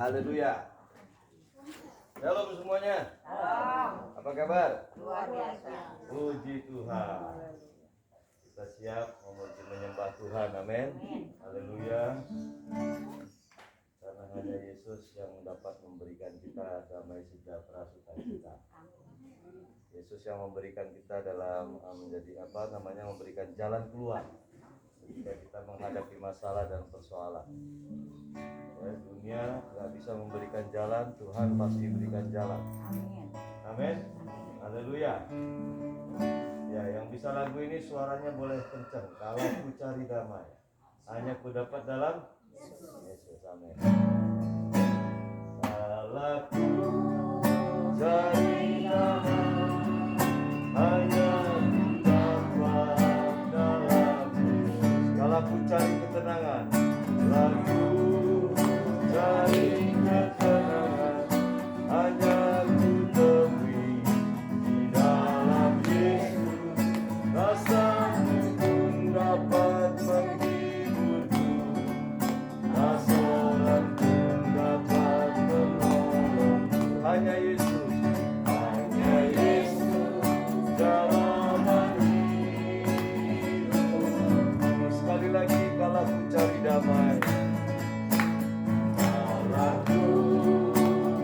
Haleluya. Shalom semuanya. Apa kabar? Luar biasa. Puji Tuhan. Kita siap menyembah Tuhan. Amin. Haleluya. Karena hanya Yesus yang dapat memberikan kita damai sejahtera sukacita. Yesus yang memberikan kita dalam memberikan jalan keluar ketika kita menghadapi masalah dan persoalan. Ya, dunia nggak bisa memberikan jalan, Tuhan pasti berikan jalan. Amin. Haleluya. Ya, yang bisa lagu ini suaranya boleh kencang. Kalau ku cari damai, hanya ku dapat dalam Yesus. Amin. Kalau ku cari damai, hanya ku dapat dalam Yesus. Kalau ku cari ketenangan, lagu cari ketenangan, hanya ku temui di dalam Yesus. Rasaku pun dapat menghiburku, rasaku pun dapat menolong. Hanya Yesus, hanya Yesus dalam hidupku. Sekali lagi, kalau ku cari damai, kalau ku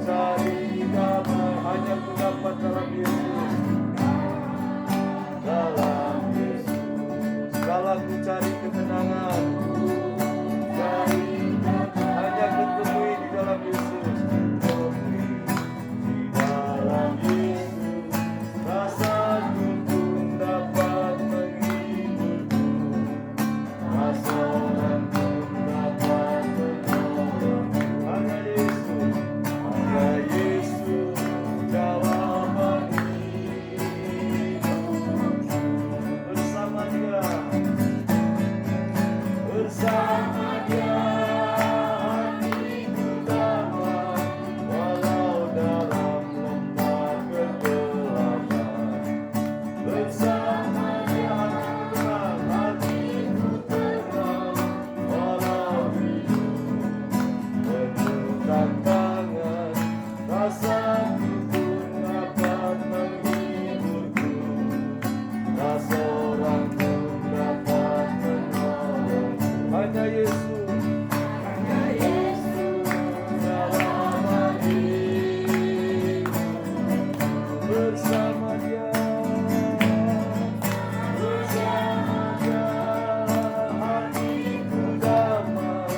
cari damai, hanya ku dapat dalam Yesus. Dalam Yesus. Kalau ku cari ketenangan, hanya ku temui di dalam Yesus. Temui di dalam Yesus. Rasaku pun dapat menghiburku, rasaku pun dapat menolong. Hanya Yesus, hanya Yesus dalam hidupku. Bersama Dia, bersama Dia hatiku damai, walau dalam lembah kegelapan. Bersama Dia hatiku tenang, walau hidup penuh tantangan. Rasaku pun dapat menghiburku, rasa orang pun dapat menolong. Hanya Yesus, hanya Yesus dalam hidupku. Bersama Dia, bersama Dia hatiku damai,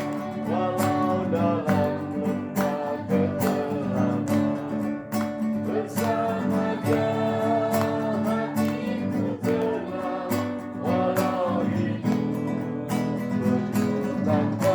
walau dalam lembah kegelapan. Bersama Dia hatiku tenang, walau hidup penuh tantangan.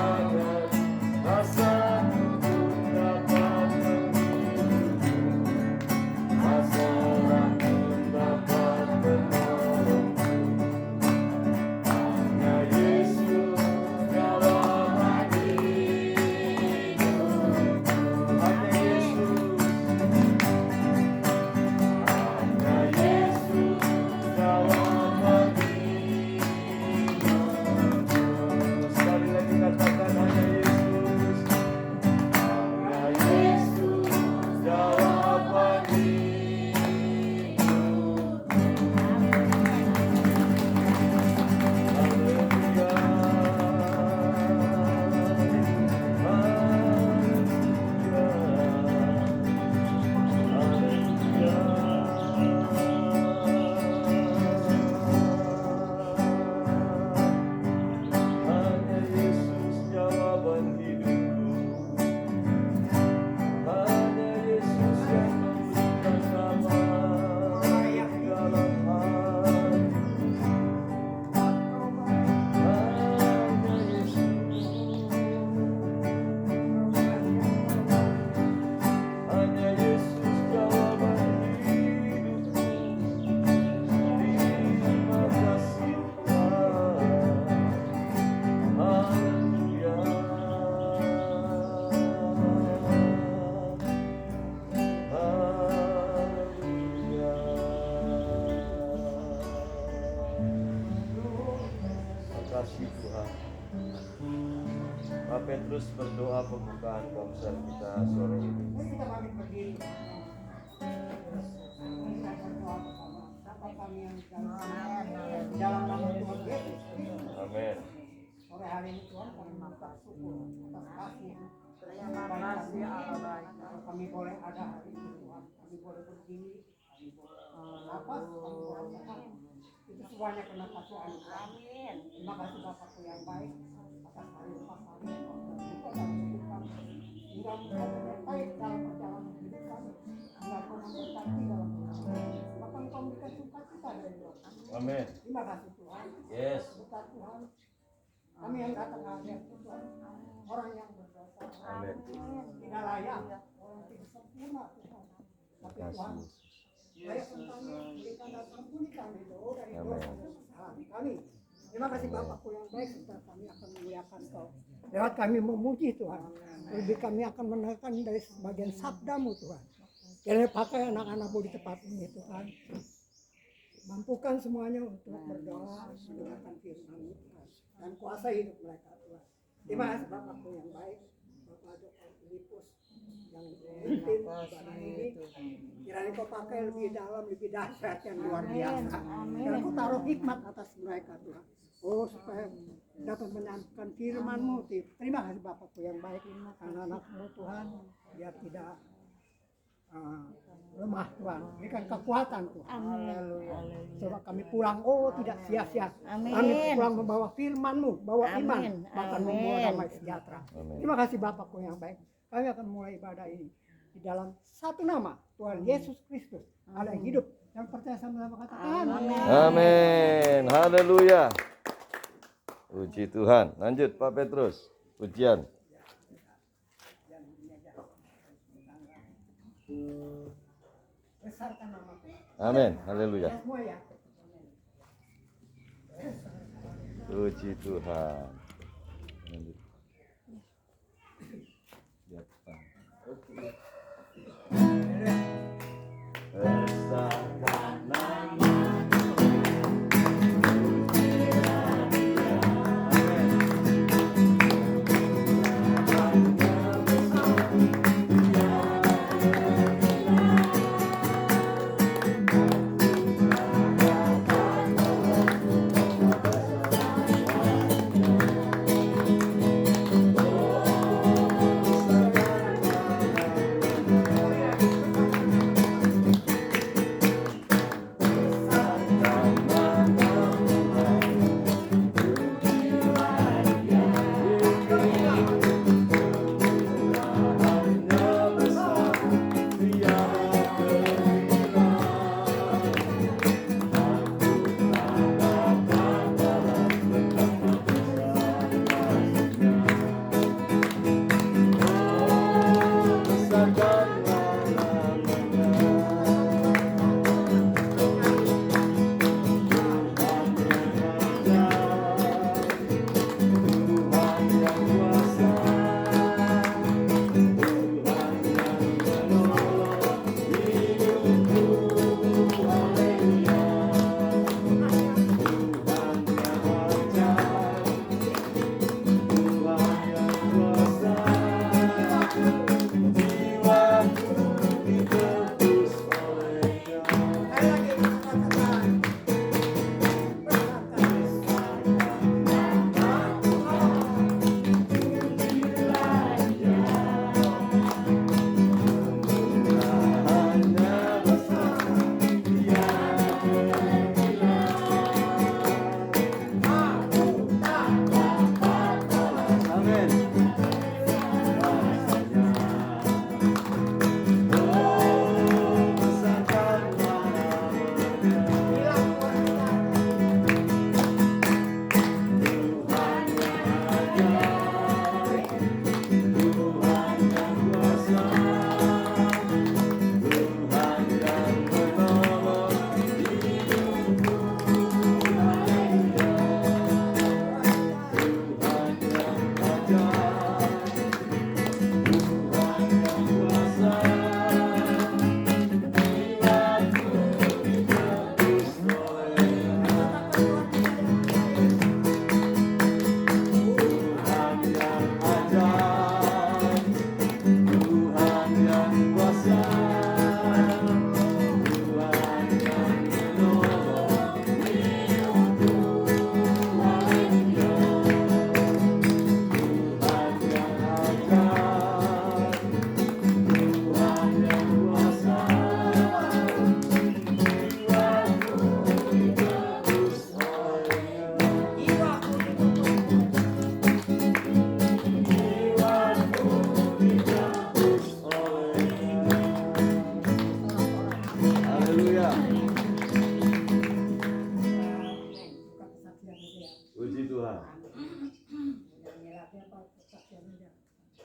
Pak Petrus berdoa pembukaan konser kita sore ini. Kita balik berdiri. Kita berdoa bersama. Bapa kami yang di dalam nama Tuhan Yesus. Amin. Sore hari ini Tuhan kami mengucap syukur atas kasih. Kami boleh ada hari ini Tuhan. Kami boleh berdiri. Kami boleh napas. Kami boleh sehat. Itu semuanya karena kasih anugerah. Amin. Terima kasih Bapakku yang baik atas hari lepas hari yang kau berikan dalam hidup kami. Hingga kau menyertai dalam perjalanan hidup kami. Hingga kau memberkati dalam hidup kami. Bahkan kau memberikan sukacita dari Tuhan. Amin. Terima kasih Tuhan. Yes. Berkat Tuhan. Kami yang datang hadir Tuhan. Orang yang berdosa. Amin. Tidak layak. Orang yang tidak sempurna Tuhan. Tapi Tuhan. Layak kami berikan dan ampuni kami doa dari dosa dan kesalahan kami. Terima kasih Bapakku yang baik, serta kami akan memuliakan Kau. Lewat kami memuji Tuhan. Lebih kami akan menekan dari sebagian sabdamu Tuhan. Jangan pakai anak-anakmu di tempat ini Tuhan. Mampukan semuanya untuk berdoa, mendengarkan firman-Mu Tuhan. Dan kuasai hidup mereka Tuhan. Terima kasih Bapakku yang baik. Bapak Dr. Filipus yang memimpin ibadah ini. Kiranya Kau pakai lebih dalam, lebih dahsyat yang luar biasa. Dan Kau taruh hikmat atas mereka Tuhan. Oh, supaya dapat menyampaikan firman-Mu. Terima kasih Bapakku yang baik. Anak-anak-Mu Tuhan, biar tidak lemah Tuhan. Berikan kekuatan Tuhan. Coba kami pulang, tidak sia-sia. Kami pulang membawa firman-Mu, bawa iman, bahkan membawa damai sejahtera. Terima kasih Bapakku yang baik. Kami akan mulai ibadah ini di dalam satu nama, Tuhan Yesus Kristus. Ada yang hidup, yang percaya sama-sama katakan. Amin. Haleluya. Puji Tuhan. Lanjut Pak Petrus. Pujian. Besarkan nama Tuhan. Amin. Haleluya. Semua ya. Puji Tuhan. Lanjut. Besarkan nama.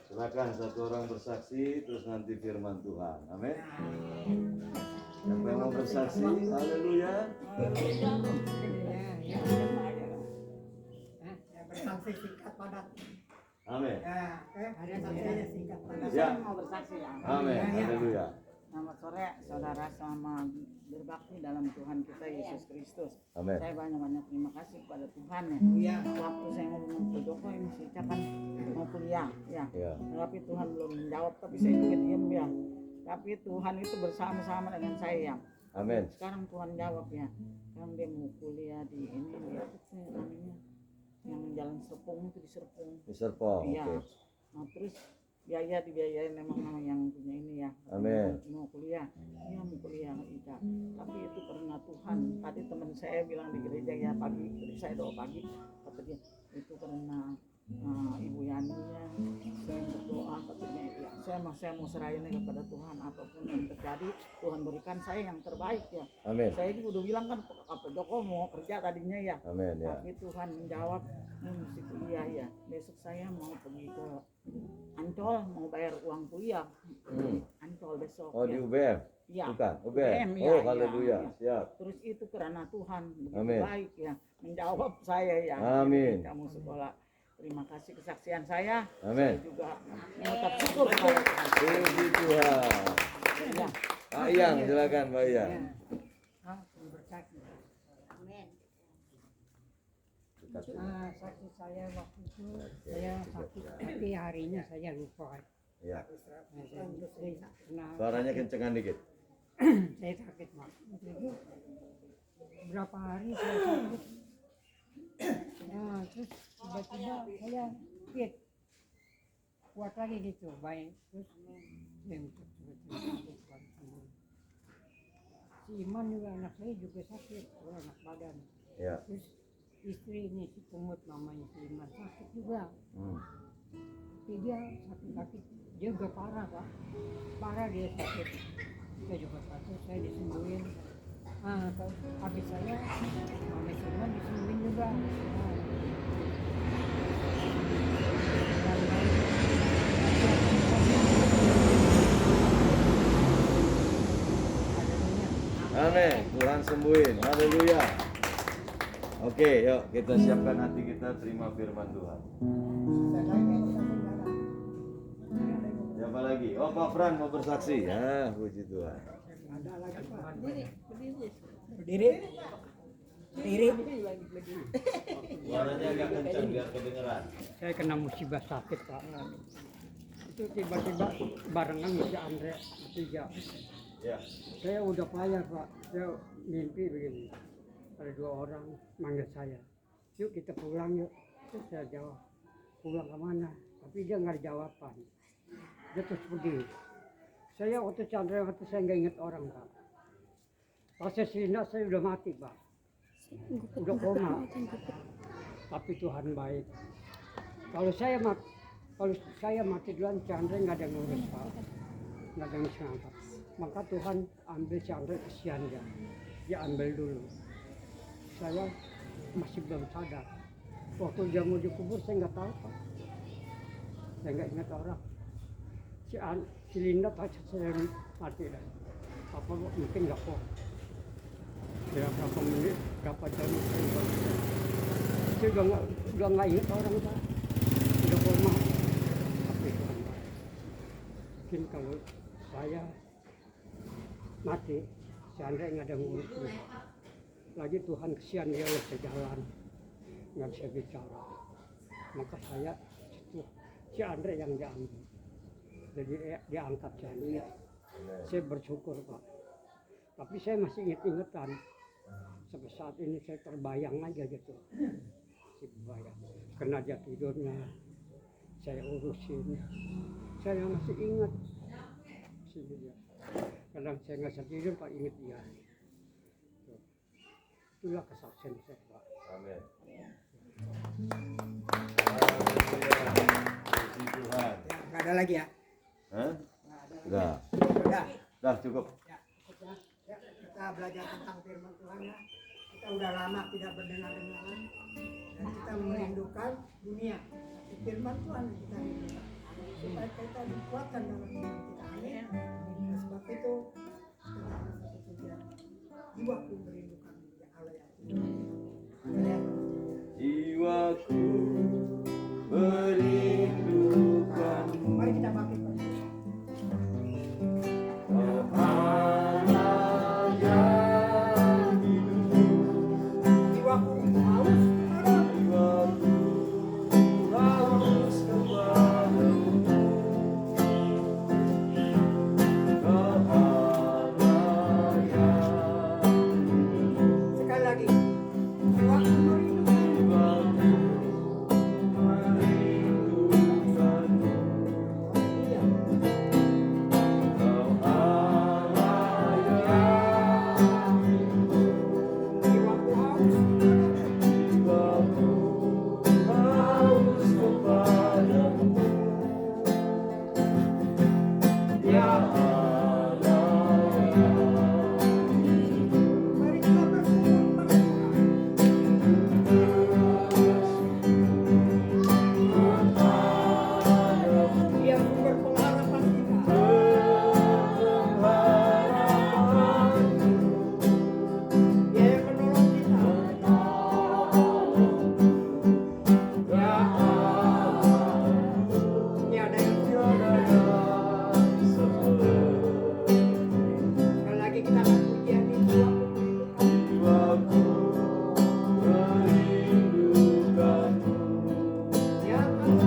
Silakan satu orang bersaksi, terus nanti firman Tuhan. Amin. Siapa yang mau bersaksi? Haleluya. Bersaksi singkat padat. Amin. Ada saksinya singkat padat. Ya. Mau bersaksi ya. Amin. Haleluya. Selamat sore saudara, selamat berbakti dalam Tuhan kita Yesus Kristus. Amin. Saya banyak-banyak terima kasih kepada Tuhan ya. Iya. Waktu saya ngomong ke Joko ini si Capan mau kuliah ya. Ya. Tapi Tuhan belum menjawab, tapi saya juga diam ya. Tapi Tuhan itu bersama-sama dengan saya. Amin. Sekarang Tuhan jawab ya. Sekarang dia mau kuliah di ini ya, namanya yang Jalan Serpong itu di Serpong. Di Serpong. Iya. Oke. Nah, terus biaya dibiayain memang sama yang punya ini ya. Amin. Mau kuliah, iya mau kuliah Ika. Tapi itu karena Tuhan. Tadi teman saya bilang di gereja ya pagi, saya doa pagi, kata dia itu karena Ibu Yani ya, saya berdoa katanya ya, saya mau serahin kepada Tuhan, apapun yang terjadi Tuhan berikan saya yang terbaik ya. Amin. Saya juga udah bilang kan apa Joko mau kerja tadinya ya. Amin ya. Tapi Tuhan menjawab, mesti kuliah ya. Besok saya mau pergi ke Ancol, mau bayar uang kuliah. Ancol besok. Oh ya. di UBM? Iya. Bukan, UBM. ya, Oh haleluya. ya. Siap. Terus itu karena Tuhan begitu Amin. baik ya, menjawab saya ya. Amin. Jadi kamu sekolah. Terima kasih kesaksian saya. Amin. Saya juga mengucap syukur kepada Tuhan. Puji Tuhan. Ya. Pak Iyang, silakan Pak Iyang. Bersaksi. Amin. Saksi saya waktu itu saya sakit, tapi harinya saya lupa. Ya. Saya kena, Suaranya kencengan dikit. saya sakit Mak. Itu berapa hari saya sakit. Nah, terus tiba-tiba saya fit, kuat lagi gitu, baik. Terus saya untuk si Iman juga anak saya juga sakit, anak badan. Ya. Terus istri ini si Pungut namanya si Iman sakit juga. Tapi dia sakit, dia juga parah Pak, parah dia sakit. Saya juga sakit, saya disembuhin. Habis saya mama si Iman disembuhin juga. Amin. Tuhan sembuhin. Haleluya. Oke, yuk kita siapkan hati kita terima firman Tuhan. Siapa lagi? Oh, Pak Fran mau bersaksi. Ya, puji Tuhan. Ada lagi Pak. Berdiri. Suaranya agak kencang biar kedengeran. Saya kena musibah sakit Pak. Itu tiba-tiba barengan sama si Andre bertiga. Ya. Saya udah payah Pak. Saya mimpi begini. Ada dua orang manggil saya. Yuk kita pulang yuk. Terus saya jawab. Pulang kemana? Tapi dia nggak ada jawaban. Dia terus pergi. Saya waktu Chandra waktu saya nggak ingat orang Pak. Pas saya sinak saya udah mati Pak. Udah koma. Tapi Tuhan baik. Kalau saya mati duluan Chandra nggak ada ngurus Pak. Nggak ada yang bisa angkat. Maka Tuhan ambil Chandra, kesian dia. Dia ambil dulu. Saya masih belum sadar. Waktu dia mau dikubur saya nggak tahu Pak. Saya nggak ingat orang. Si Linda pasti saya mati dah. Apa mungkin nggak kok. Ya berapa menit, berapa jam saya udah nggak ingat orang Pak. Udah koma. Tapi Tuhan baik. Mungkin kalau saya mati, si Andre nggak ada ngurus. Lagi Tuhan kesian dia nggak bisa jalan, nggak bisa bicara. Maka saya si Andre yang diambil. Jadi dia angkat saya. Saya bersyukur Pak. Tapi saya masih ingat-ingatan. Sampai saat ini saya terbayang aja gitu. Si bayang. Karena dia tidurnya, saya urusin. Saya masih ingat. Sini dia. Kadang saya nggak bisa tidur Pak, ingat dia. Itulah kesaksian saya Pak. Amin. Puji Tuhan. Nggak ada lagi ya? Hah? Udah. Udah cukup. Kita belajar tentang firman Tuhan ya. Kita udah lama tidak berdengar-dengaran dan kita merindukan dunia. Firman Tuhan yang kita rindukan. supaya kita dikuatkan dalam iman kita. Amin. Oleh sebab itu kita satu tujuan, jiwaku merindukan ya Allah yang hidup. Amin. Jiwaku merindukanmu. Mari kita bangkit. Oh Allah yang hidup. Jiwaku haus Jiwaku haus kepadamu. Oh Allah yang hidup. sekali lagi. Jiwaku merindukan. Jiwaku merindukanmu. Haleluya. Oh Allah yang hidup. Jiwaku haus. Jiwaku haus kepadamu. Ya Allah yang hidup. Mari kita bersyukur kepada Tuhan. Dia sumber pengharapan kita. Dia yang menolong kita. Ya Allah, tiada yang sekali lagi kita akan pujian itu aku merindukan. Ya Allah yang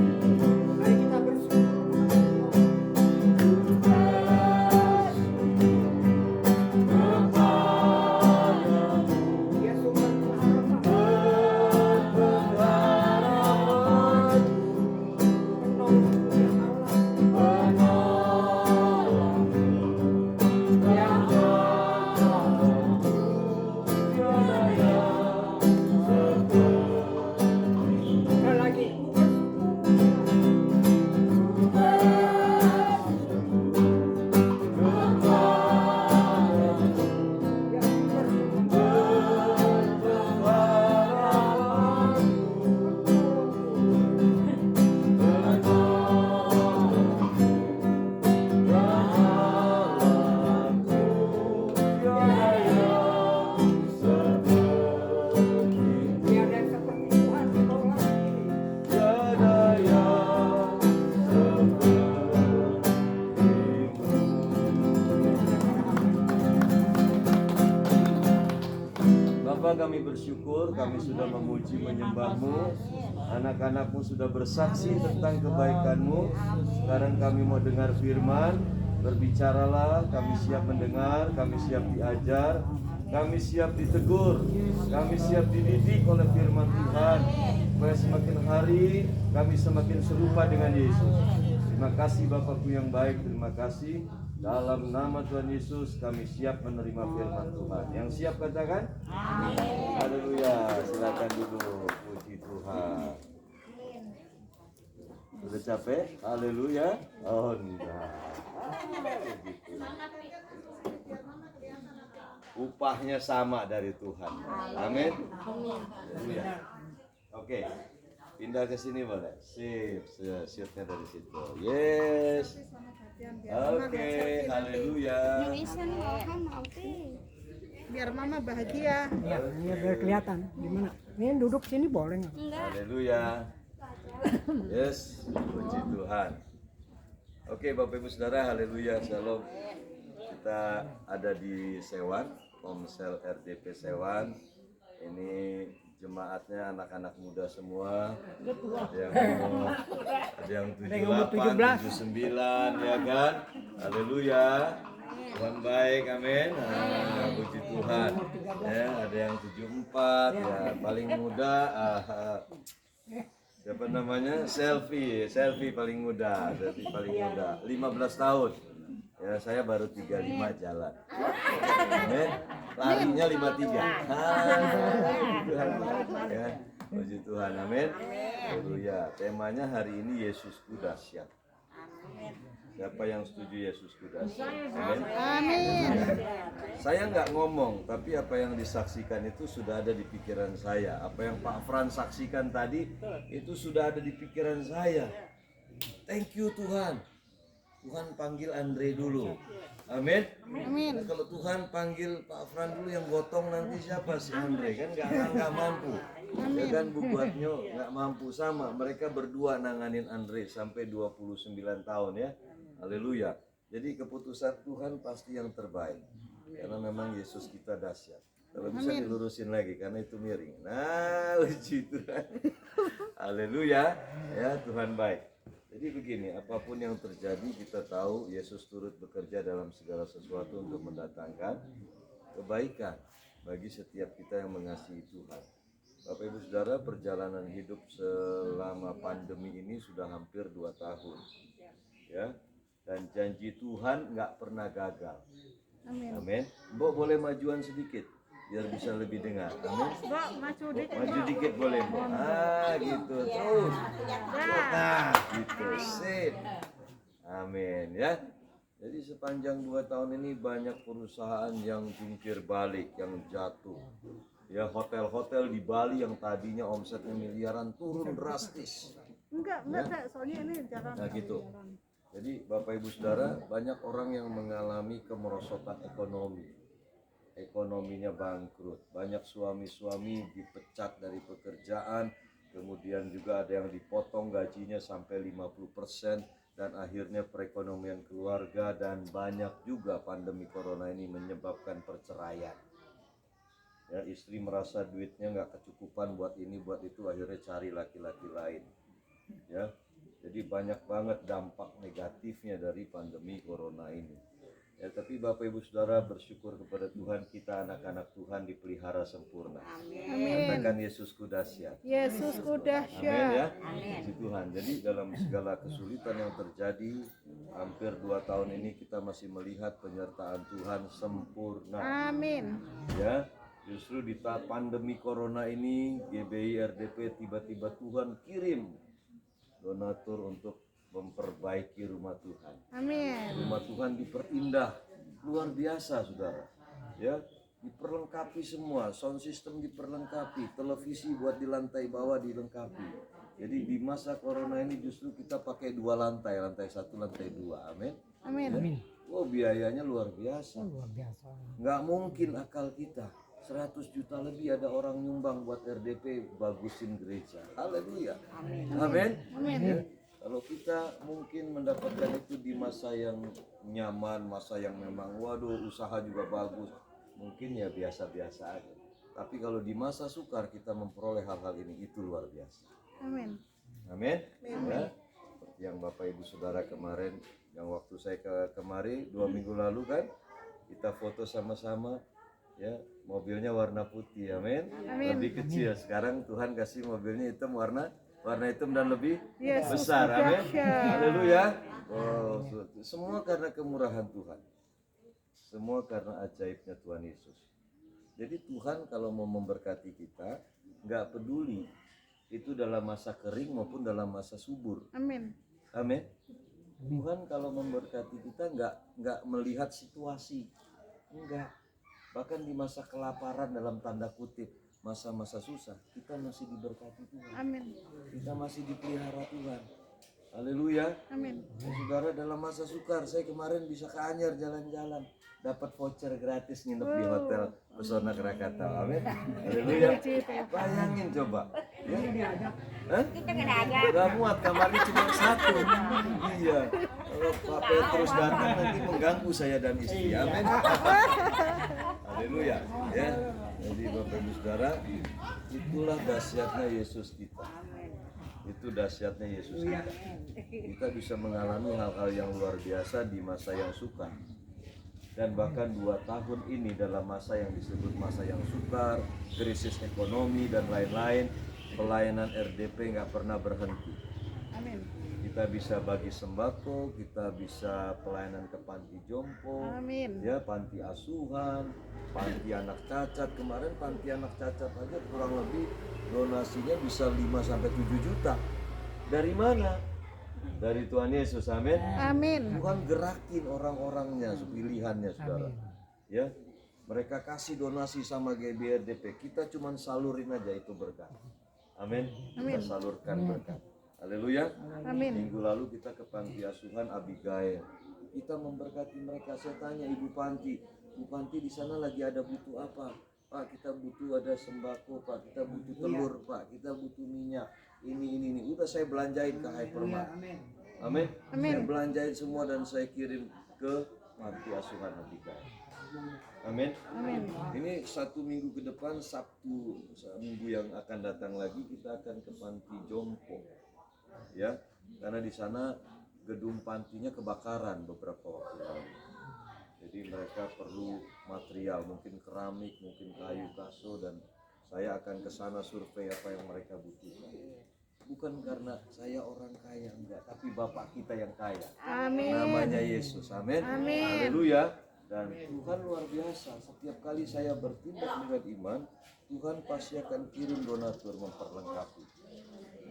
hidup. Mari kita bersyukur kepada Tuhan. Dia sumber pengharapan. Penolong ya sekali lagi. Ya sumber tiada yang seperti Tuhan di bawah ini. Bapa, kami bersyukur kami sudah memuji menyembah-Mu. Anak-anak-Mu sudah bersaksi tentang kebaikan-Mu. Sekarang kami mau dengar firman. Berbicaralah, kami siap mendengar, kami siap diajar, kami siap ditegur, kami siap dididik oleh firman Tuhan. Supaya semakin hari kami semakin serupa dengan Yesus. Terima kasih Bapakku yang baik, terima kasih. Dalam nama Tuhan Yesus kami siap menerima firman Tuhan. Yang siap katakan? Amin. Haleluya. Silakan dulu. Puji Tuhan. Sudah capek? Haleluya. Oh enggak. Begitu. Upahnya sama dari Tuhan. Amin. Haleluya. Oke. Pindah ke sini boleh. Sip. Shootnya dari situ. Yes. Oke. Haleluya. Biar mama bahagia. Ya, biar kelihatan gimana. Ini duduk sini boleh nggak? Haleluya. Yes, puji Tuhan. Oke, Bapak Ibu Saudara, haleluya, shalom. Kita ada di Sewan, Komsel RDP Sewan. Ini jemaatnya anak-anak muda semua. Ada yang 78, 79, ya kan? Haleluya. Tuhan baik, amin. Nah, puji Tuhan. Ya, ada yang 74, ya paling muda. Siapa namanya? Selfie paling muda, selfie paling muda. 15 tahun. Ya, saya baru 35 jalan. Amin. Larinya 53. Ya. Puji Tuhan, amin. Haleluya. Temanya hari ini Yesusku dahsyat. Siapa yang setuju Yesusku dahsyat? Amin. Amin. Saya nggak ngomong, tapi apa yang disaksikan itu sudah ada di pikiran saya. Apa yang Pak Fran saksikan tadi itu sudah ada di pikiran saya. Thank you Tuhan. Tuhan panggil Andre dulu. Amin. Amin. Nah, kalau Tuhan panggil Pak Fran dulu, yang gotong nanti siapa? Si Andre kan nggak mampu. Ya kan Bu Buatnyo nggak mampu sama. Mereka berdua nanganin Andre sampai 29 tahun ya. Haleluya. Jadi keputusan Tuhan pasti yang terbaik. Karena memang Yesus kita dahsyat. Kalau bisa dilurusin lagi karena itu miring. Nah, puji Tuhan. Haleluya. Ya, Tuhan baik. Jadi begini, apapun yang terjadi kita tahu Yesus turut bekerja dalam segala sesuatu untuk mendatangkan kebaikan bagi setiap kita yang mengasihi Tuhan. Bapak Ibu Saudara, perjalanan hidup selama pandemi ini sudah hampir 2 tahun. Ya. Dan janji Tuhan nggak pernah gagal. Amin. Mbok boleh majuan sedikit biar bisa lebih dengar. Amin. Mbok, maju dikit. Maju dikit boleh, Mbok. Gitu. Terus. Nah, gitu. Sip. Amin ya. Jadi sepanjang 2 tahun ini banyak perusahaan yang jungkir balik, yang jatuh. Ya, hotel-hotel di Bali yang tadinya omsetnya miliaran turun drastis. Enggak, Kak. Soalnya ini jarang. Nah gitu. Jadi Bapak Ibu Saudara, banyak orang yang mengalami kemerosotan ekonomi. Ekonominya bangkrut. Banyak suami-suami dipecat dari pekerjaan, kemudian juga ada yang dipotong gajinya sampai 50%, dan akhirnya perekonomian keluarga, dan banyak juga pandemi corona ini menyebabkan perceraian. Ya, istri merasa duitnya nggak kecukupan buat ini, buat itu, akhirnya cari laki-laki lain. Ya, jadi banyak banget dampak negatifnya dari pandemi corona ini. Ya, tapi Bapak Ibu Saudara, bersyukur kepada Tuhan, kita anak-anak Tuhan dipelihara sempurna. Katakan Yesusku dahsyat. Yesusku Amin dahsyat. ya. Puji Tuhan. Jadi dalam segala kesulitan yang terjadi hampir 2 tahun ini, kita masih melihat penyertaan Tuhan sempurna. Amin. Ya, justru di saat pandemi corona ini, GBI RDP tiba-tiba Tuhan kirim donatur untuk memperbaiki rumah Tuhan. Amin. Rumah Tuhan diperindah luar biasa, saudara. Ya, diperlengkapi semua, sound system diperlengkapi, televisi buat di lantai bawah dilengkapi. Jadi di masa corona ini justru kita pakai 2 lantai, lantai 1, lantai 2. Amin. Amin. Ya. Oh, biayanya luar biasa. Nggak mungkin akal kita. 100 juta lebih ada orang nyumbang buat RDP bagusin gereja. Haleluya. Amin. Amin. Ya. Kalau kita mungkin mendapatkan itu di masa yang nyaman, masa yang memang waduh usaha juga bagus, mungkin ya biasa-biasa aja. Tapi kalau di masa sukar kita memperoleh hal-hal ini, itu luar biasa. Amin. Amin. Ya. Seperti yang Bapak Ibu Saudara kemarin, yang waktu saya kemari 2 minggu lalu kan, kita foto sama-sama. Ya, mobilnya warna putih, amin. Lebih kecil. Sekarang Tuhan kasih mobilnya hitam, warna hitam dan lebih besar, amin. Haleluya. Oh, semua karena kemurahan Tuhan. Semua karena ajaibnya Tuhan Yesus. Jadi Tuhan kalau mau memberkati kita, nggak peduli itu dalam masa kering maupun dalam masa subur. Amin. Amin. Tuhan kalau memberkati kita nggak melihat situasi, enggak. Bahkan di masa kelaparan dalam tanda kutip, masa-masa susah, kita masih diberkati Tuhan. Amin. Kita masih dipelihara Tuhan. Haleluya. Amin. Saudara, dalam masa sukar, saya kemarin bisa ke Anyar jalan-jalan, dapat voucher gratis nginep di hotel Pesona Krakatau. Amin. Haleluya. Bayangin coba. Ya. Hah? Gak muat, kamarnya cuma 1. Iya. Kalau Pak Petrus datang nanti mengganggu saya dan istri. Amin. Haleluya. Ya. Jadi Bapak Ibu Saudara, itulah dahsyatnya Yesus kita. Itu dahsyatnya Yesus kita. Kita bisa mengalami hal-hal yang luar biasa di masa yang sukar. Dan bahkan 2 tahun ini dalam masa yang disebut masa yang sukar, krisis ekonomi dan lain-lain, pelayanan RDP nggak pernah berhenti. Amin. Kita bisa bagi sembako, kita bisa pelayanan ke panti jompo, Amin. ya panti asuhan, panti anak cacat. Kemarin panti anak cacat aja kurang lebih donasinya bisa 5 sampai 7 juta. Dari mana? Dari Tuhan Yesus, amin. Amin. Tuhan gerakin orang-orangnya, pilihannya, saudara. Ya, mereka kasih donasi sama GBRDP. Kita cuman salurin aja itu berkat. Amin. Kita salurkan berkat. Haleluya. Amin. Minggu lalu kita ke panti asuhan Abigail. Kita memberkati mereka. Saya tanya Ibu Panti, Bu Panti di sana lagi ada butuh apa? Pak, kita butuh ada sembako, Pak. Kita butuh telur, Pak. Kita butuh minyak. Ini. Udah saya belanjain ke Hypermart. Amin. Saya belanjain semua dan saya kirim ke panti asuhan Abigail. Amin. Amin. Ini 1 minggu ke depan, Sabtu minggu yang akan datang lagi kita akan ke panti jompo. Ya, karena di sana gedung pantinya kebakaran beberapa waktu lalu. Jadi mereka perlu material, mungkin keramik, mungkin kayu kaso, dan saya akan ke sana survei apa yang mereka butuhkan. Bukan karena saya orang kaya, enggak, tapi Bapak kita yang kaya. Amin. Namanya Yesus. Amin. Amin. Haleluya. Dan Tuhan luar biasa. Setiap kali saya bertindak dengan iman, Tuhan pasti akan kirim donatur memperlengkapi.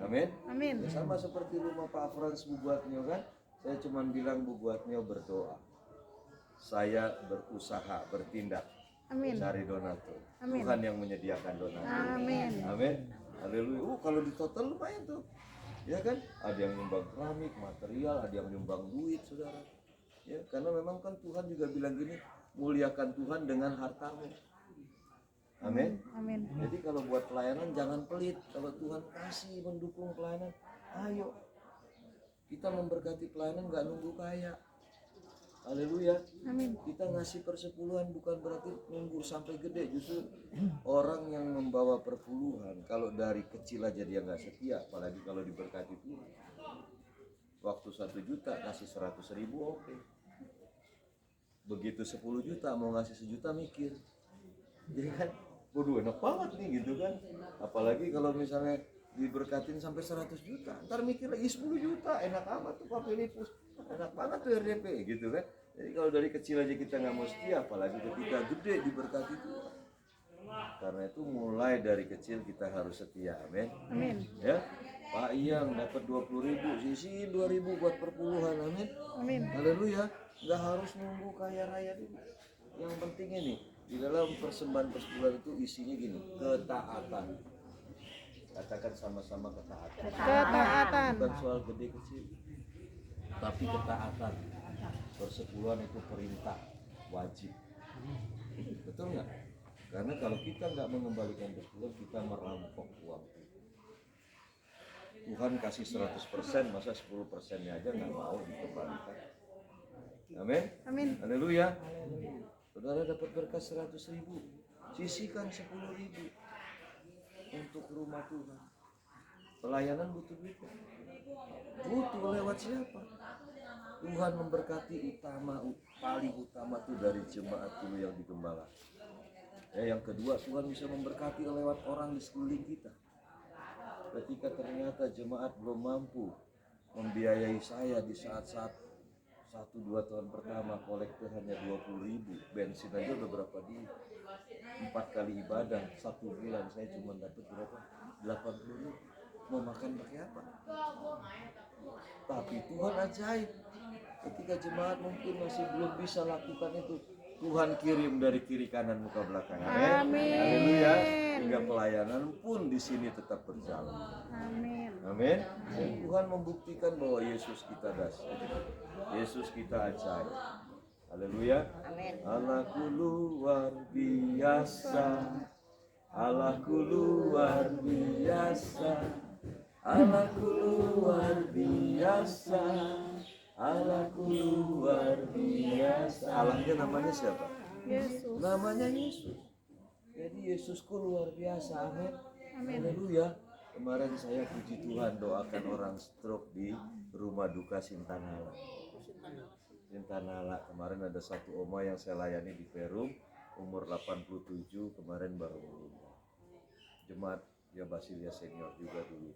Amin. Amin. Ya, sama seperti rumah Pak Frans Bu Buatnyo kan. Saya cuma bilang Bu Buatnyo berdoa. Saya berusaha, bertindak. Amin. Cari donatur. Amin. Tuhan yang menyediakan donatur. Amin. Amin. Haleluya. Kalau di total lumayan tuh. Ya kan? Ada yang nyumbang keramik, material, ada yang nyumbang duit, saudara. Ya, karena memang kan Tuhan juga bilang gini, muliakan Tuhan dengan hartamu. Amin. Amin. Jadi kalau buat pelayanan jangan pelit. Kalau Tuhan kasih mendukung pelayanan, ayo. Kita memberkati pelayanan nggak nunggu kaya. Haleluya. Amin. Kita ngasih persepuluhan bukan berarti nunggu sampai gede. Justru orang yang membawa perpuluhan, kalau dari kecil aja dia nggak setia, apalagi kalau diberkati Tuhan. Waktu 1 juta ngasih 100.000, oke. Begitu 10 juta mau ngasih 1 juta mikir. Jadi kan, waduh enak banget nih gitu kan. Apalagi kalau misalnya diberkatin sampai 100 juta, ntar mikir lagi 10 juta, enak amat tuh Pak Filipus, enak banget tuh RDP gitu kan. Jadi kalau dari kecil aja kita nggak mau setia, apalagi ketika gede diberkati Tuhan. Karena itu mulai dari kecil kita harus setia, amin. Amin. Ya, Pak Iyang dapat 20.000, sisihin 2.000 buat perpuluhan, amin. Amin. Haleluya. Nggak harus nunggu kaya raya dulu. Yang penting ini di dalam persembahan persepuluhan itu isinya gini, ketaatan. Katakan sama-sama ketaatan. Ketaatan. Bukan soal gede kecil, tapi ketaatan. Persepuluhan itu perintah wajib. Betul nggak? Karena kalau kita nggak mengembalikan persepuluhan, kita merampok uang. Tuhan kasih 100%, masa 10%-nya aja nggak mau dikembalikan. Amin. Amin. Haleluya. Saudara dapat berkat 100.000, sisihkan 10.000 untuk rumah Tuhan. Pelayanan butuh duit. Butuh lewat siapa? Tuhan memberkati paling utama tuh dari jemaat dulu yang digembala. Ya, yang kedua Tuhan bisa memberkati lewat orang di sekeliling kita. Ketika ternyata jemaat belum mampu membiayai saya di saat-saat 1-2 tahun pertama, kolektor hanya 20.000, bensin aja udah berapa duit. 4 kali ibadah 1 bulan saya cuma dapat berapa? 80.000. Mau makan pakai apa? Tapi Tuhan ajaib. Ketika jemaat mungkin masih belum bisa lakukan itu, Tuhan kirim dari kiri kanan muka belakang. Amin. Haleluya. Hingga pelayanan pun di sini tetap berjalan. Amin. Amin. Dan Tuhan membuktikan bahwa Yesus kita dahsyat. Yesus kita ajaib. Haleluya. Allahku luar biasa. Allahku luar biasa. Allahku luar biasa. Allahku luar biasa. Allahnya namanya siapa? Yesus. Namanya Yesus. Jadi Yesusku luar biasa. Amin. Amin. Haleluya. Kemarin saya puji Tuhan doakan orang stroke di rumah duka Sintanala. Sintanala, kemarin ada satu oma yang saya layani di Perum, umur 87, kemarin baru meninggal. Jemaat ya Basilia senior juga dulu.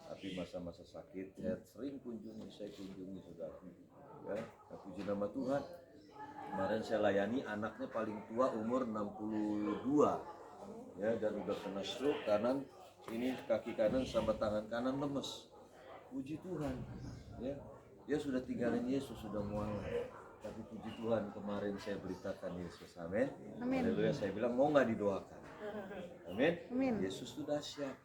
Tapi masa-masa sakit saya sering kunjungi saudara. Ya, puji nama Tuhan. Kemarin saya layani anaknya paling tua umur 62. Ya, dan udah kena stroke kanan, ini kaki kanan sama tangan kanan lemes. Puji Tuhan. Ya, dia sudah tinggalin Yesus, sudah mual. Tapi puji Tuhan, kemarin saya beritakan Yesus. Amin. Haleluya. Saya bilang mau nggak didoakan? Amin. Yesus sudah siap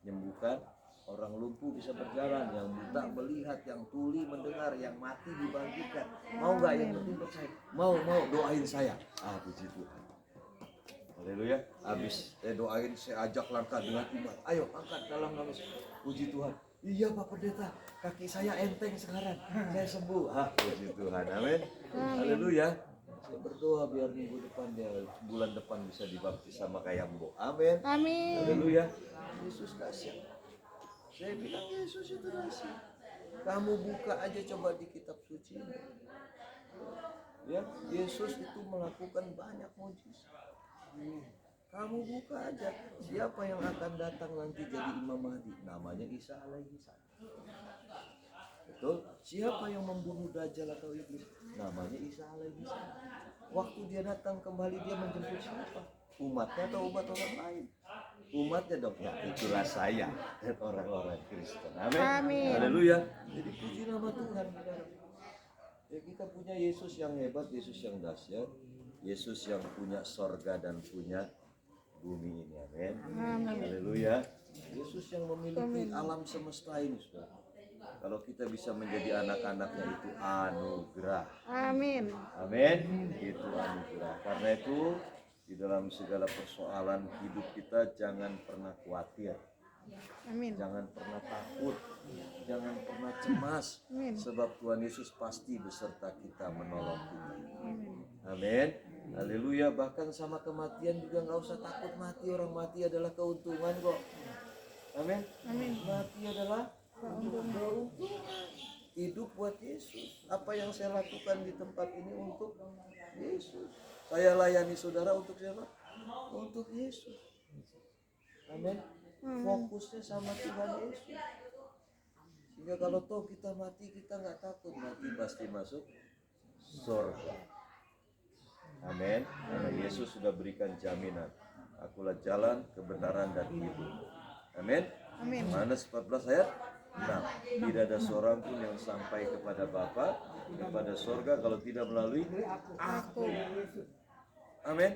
menyembuhkan. Orang lumpuh bisa berjalan, yang buta melihat, yang tuli mendengar, yang mati dibangkitkan. Mau nggak? Yang penting percaya. Mau doain saya. Puji Tuhan. Haleluya. Habis saya doain, saya ajak langkah dengan iman. Ayo angkat dalam nama Yesus. Puji Tuhan. Iya Pak Pendeta, kaki saya enteng sekarang. Saya sembuh. Puji Tuhan. Amin. Haleluya. Saya berdoa biar minggu depan bulan depan bisa dibaptis sama kayak Mbok. Amin. Haleluya. Yesus dahsyat. Saya bilang Yesus itu dahsyat. Kamu buka aja coba di kitab suci. Ya, Yesus itu melakukan banyak mujizat. Kamu buka aja. Siapa yang akan datang nanti jadi Imam Mahdi? Namanya Isa alaihi salam. Betul? Siapa yang membunuh Dajjal atau iblis? Namanya Isa alaihi salam. Waktu dia datang kembali, dia menjemput siapa? Umatnya atau umat orang lain? Umatnya dong. Ya, itulah saya dan orang-orang Kristen. Amin. Haleluya. Jadi puji nama Tuhan. Ya, kita punya Yesus yang hebat, Yesus yang dahsyat, Yesus yang punya sorga dan punya bumi ini. Amin. Haleluya. Yesus yang memiliki alam semesta ini, saudara. Kalau kita bisa menjadi anak-anaknya itu anugerah. Amin. Itu anugerah. Karena itu di dalam segala persoalan hidup kita jangan pernah khawatir. Jangan pernah takut. Jangan pernah cemas. Sebab Tuhan Yesus pasti beserta kita menolong kita. Amin. Haleluya. Bahkan sama kematian juga nggak usah takut mati. Orang mati adalah keuntungan kok. Amin. Mati adalah keuntungan. Hidup buat Yesus. Apa yang saya lakukan di tempat ini untuk Yesus. Saya layani saudara untuk siapa? Untuk Yesus. Amin. Fokusnya sama Tuhan Yesus. Sehingga kalau toh kita mati, kita nggak takut. Mati pasti masuk surga. Amin. Karena Yesus sudah berikan jaminan. Akulah jalan, kebenaran, dan hidup. Amin. Yohanes 14 ayat 6. Tidak ada seorang pun yang sampai kepada Bapa, kepada surga kalau tidak melalui aku. Amin.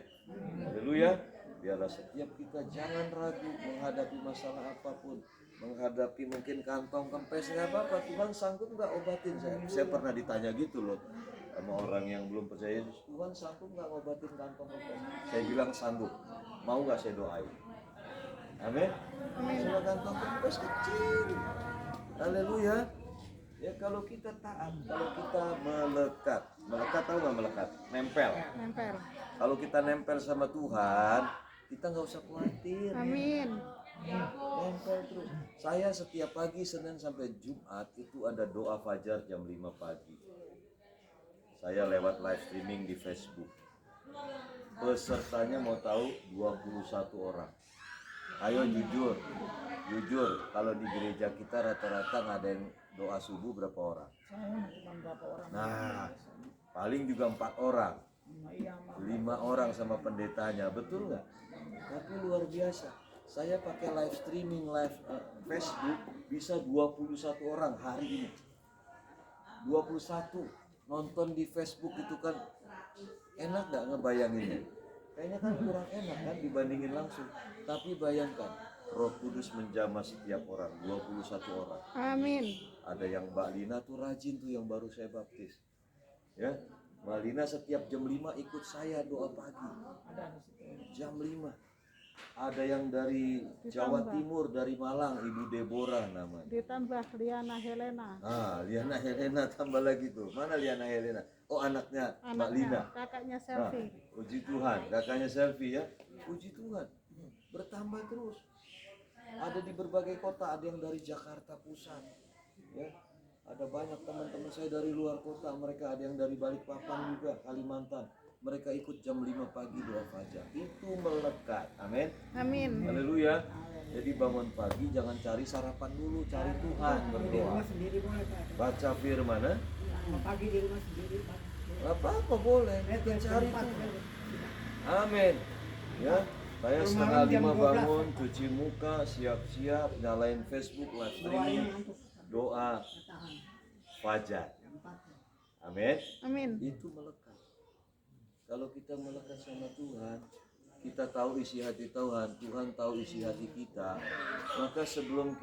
Haleluya. Biarlah setiap kita jangan ragu menghadapi masalah apapun, menghadapi mungkin kantong kempes, nggak apa-apa. Tuhan sanggup nggak obatin saya? Saya pernah ditanya gitu loh sama orang yang belum percaya Yesus. Tuhan sanggup nggak obatin kantong kempes? Saya bilang sanggup. Mau nggak saya doain? Amin. Cuma kantong kempes kecil. Haleluya. Ya kalau kita taat, kalau kita melekat tahu nggak melekat? Nempel. Kalau kita nempel sama Tuhan, kita nggak usah khawatir. Amin. Nempel terus. Saya setiap pagi Senin sampai Jumat itu ada doa fajar jam 5 pagi. Saya lewat live streaming di Facebook. Pesertanya mau tahu 21 orang. Ayo jujur, kalau di gereja kita rata-rata ngadain doa subuh berapa orang? Nah, paling juga 4 orang, 5 orang sama pendetanya, betul nggak? Tapi luar biasa, saya pakai live streaming, live Facebook bisa 21 orang hari ini. 21 nonton di Facebook itu kan enak nggak ngebayanginnya? Kayaknya kan kurang enak kan dibandingin langsung. Tapi bayangkan, Roh Kudus menjamah setiap orang, 21 orang. Amin. Ada yang Mbak Lina tuh rajin tuh yang baru saya baptis. Ya, Mbak Lina setiap jam 5 ikut saya doa pagi. Jam 5. Ada yang dari Jawa Timur, dari Malang, Ibu Deborah namanya. Ditambah Liana Helena. Liana Helena tambah lagi tuh. Mana Liana Helena? Oh, anaknya Mbak Lina. Kakaknya Selfie. Puji Tuhan, kakaknya Selfie ya. Puji Tuhan. Bertambah terus. Ada di berbagai kota, ada yang dari Jakarta Pusat. Ya. Ada banyak teman-teman saya dari luar kota, mereka ada yang dari Balikpapan juga, Kalimantan. mereka ikut jam 5 pagi doa fajar. Itu melekat. Amin. Amin. Haleluya. Jadi bangun pagi jangan cari sarapan dulu, cari Tuhan, Di berdoa. rumah sendiri boleh Pak. Baca firman, Mau pagi di rumah sendiri Pak. apa boleh, kita cari Tempat, Tuhan. ya. Amin. Ya, saya Rumah setengah jam 5 12. bangun, cuci muka, siap-siap, nyalain Facebook, live streaming, doa fajar. Amin. Amin. Itu melekat. Kalau kita melekat sama Tuhan, kita tahu isi hati Tuhan, Tuhan tahu isi hati kita, maka sebelum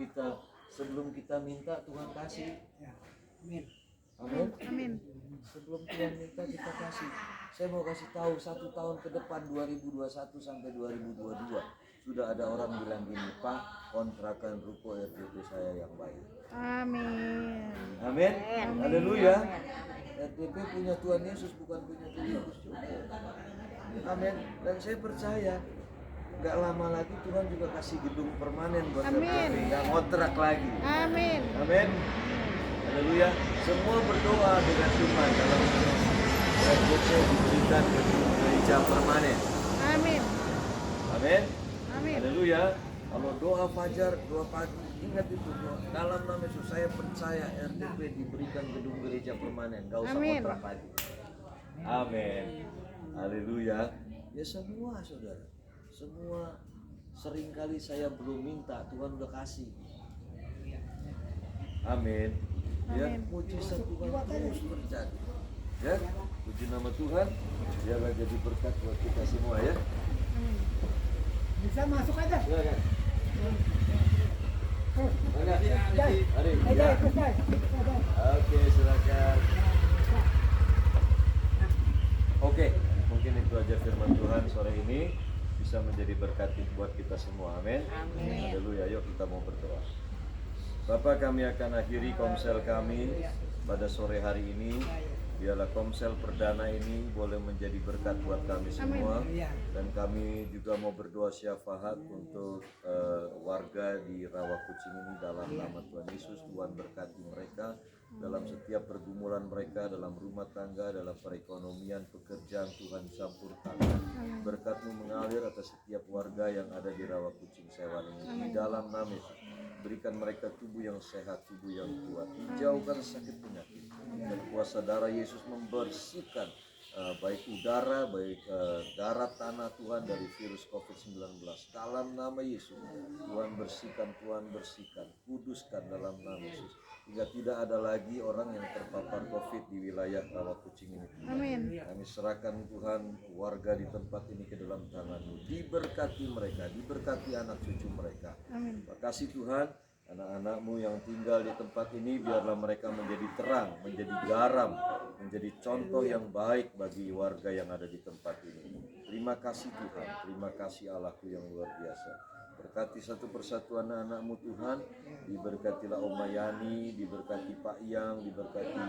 kita minta, Tuhan kasih. Ya. Amin. Amin. Amin. Sebelum Tuhan minta, kita kasih. Saya mau kasih tahu 1 tahun ke depan 2021 sampai 2022 sudah ada orang bilang gini, Pak, kontrakan ruko RDP saya yang baik. Amin. Amin. Haleluya. RDP punya Tuhan Yesus, bukan punya Tuhan Yesus juga. Amin. Dan saya percaya gak lama lagi Tuhan juga kasih gedung permanen buat Amin. RDP, gak ngontrak lagi. Amin. Amin. Haleluya. Semua berdoa dengan Tuhan dalam RDP diberikan gedung gereja permanen. Amin. Amin. Amin. Haleluya. Kalau doa fajar, doa pagi, ingat itu doa. Dalam nama Yesus saya percaya RDP diberikan gedung gereja permanen, gak usah Amin. kontrak lagi. Amin. Haleluya. Ya semua saudara, semua seringkali saya belum minta, Tuhan udah kasih. Amin. Ya, Amin. mujizat Tuhan terus terjadi. Ya, puji nama Tuhan. Biarlah jadi berkat buat kita semua ya. Amin. Bisa masuk aja. Silakan. Mana? Jai. Hari. Jai, Ya. Jai. Oke, silakan. Oke, mungkin itu aja firman Tuhan sore ini bisa menjadi berkat buat kita semua. Amin. Amin. Haleluya. Yuk kita mau berdoa. Bapak, kami akan akhiri komsel kami pada sore hari ini. Biarlah komsel perdana ini boleh menjadi berkat buat kami semua. Dan kami juga mau berdoa syafaat untuk warga di Rawa Kucing ini dalam nama Tuhan Yesus. Tuhan berkati mereka dalam setiap pergumulan mereka, dalam rumah tangga, dalam perekonomian, pekerjaan. Tuhan campurkan. Berkat-Mu mengalir atas setiap warga yang ada di Rawa Kucing Sewan ini. Di dalam nama Yesus, berikan mereka tubuh yang sehat, tubuh yang kuat, hijaukan sakit penyakit, dan kuasa darah Yesus membersihkan baik udara, baik darat, tanah Tuhan dari virus COVID-19. Dalam nama Yesus, Tuhan bersihkan, kuduskan dalam nama Yesus. Hingga tidak ada lagi orang yang terpapar COVID di wilayah Rawa Kucing ini. Amin. Kami serahkan Tuhan warga di tempat ini ke dalam tangan-Mu. Diberkati mereka, diberkati anak cucu mereka. Amin. Terima kasih Tuhan, anak-anak-Mu yang tinggal di tempat ini, biarlah mereka menjadi terang, menjadi garam, menjadi contoh yang baik bagi warga yang ada di tempat ini. Terima kasih Tuhan, terima kasih Allahku yang luar biasa. Berkati satu persatu anak-anak-Mu Tuhan, diberkatilah Om Mayani, diberkati Pak Yang, diberkati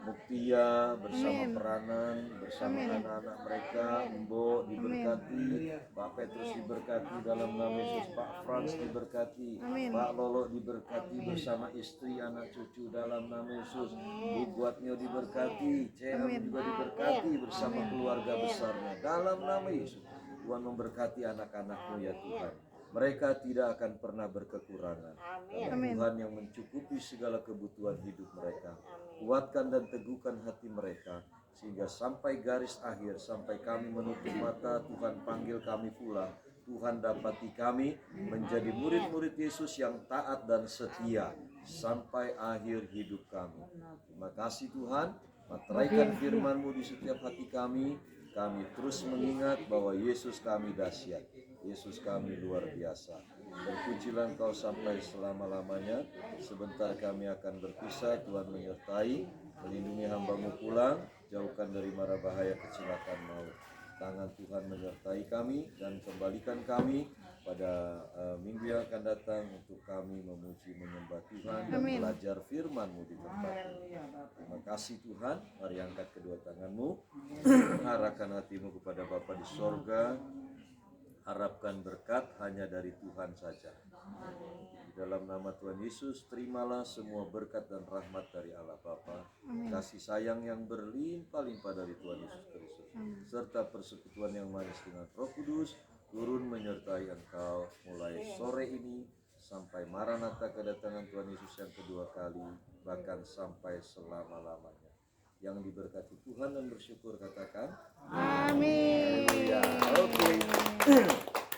Muktia bersama peranan, bersama anak-anak mereka, Mbok diberkati, Pak Petrus diberkati dalam nama Yesus, Pak Frans diberkati, Pak Lolo diberkati bersama istri, anak cucu dalam nama Yesus, Bu Buatnyo diberkati, CM juga diberkati bersama keluarga besarnya dalam nama Yesus. Tuhan memberkati anak-anak-Mu ya Tuhan. Mereka tidak akan pernah berkekurangan. Karena Tuhan yang mencukupi segala kebutuhan hidup mereka. Kuatkan dan teguhkan hati mereka, sehingga sampai garis akhir, sampai kami menutup mata, Tuhan panggil kami pulang. Tuhan dapati kami menjadi murid-murid Yesus yang taat dan setia sampai akhir hidup kami. Terima kasih Tuhan, materaikan firman-Mu di setiap hati kami. Kami terus mengingat bahwa Yesus kami dahsyat, Yesus kami luar biasa. Terpujilah Engkau sampai selama-lamanya. Sebentar kami akan berpisah, Tuhan menyertai, melindungi hamba-Mu pulang, jauhkan dari mara bahaya kecelakaan maut. Tangan Tuhan menyertai kami dan kembalikan kami pada minggu yang akan datang untuk kami memuji menyembah Tuhan dan belajar firman-Mu di tempat ini. Terima kasih Tuhan. Mari angkat kedua tanganmu, arahkan hatimu kepada Bapa di sorga. Harapkan berkat hanya dari Tuhan saja. Dalam nama Tuhan Yesus, terimalah semua berkat dan rahmat dari Allah Bapa, kasih sayang yang berlimpah-limpah dari Tuhan Yesus Kristus, serta persekutuan yang manis dengan Roh Kudus, turun menyertai engkau mulai sore ini sampai Maranatha kedatangan Tuhan Yesus yang kedua kali, bahkan sampai selama-lamanya. Yang diberkati Tuhan dan bersyukur katakan Amin. haleluya. Oke.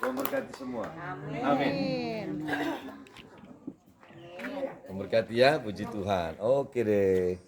Memberkati semua. Amin. Memberkati ya, puji Tuhan. Oke deh.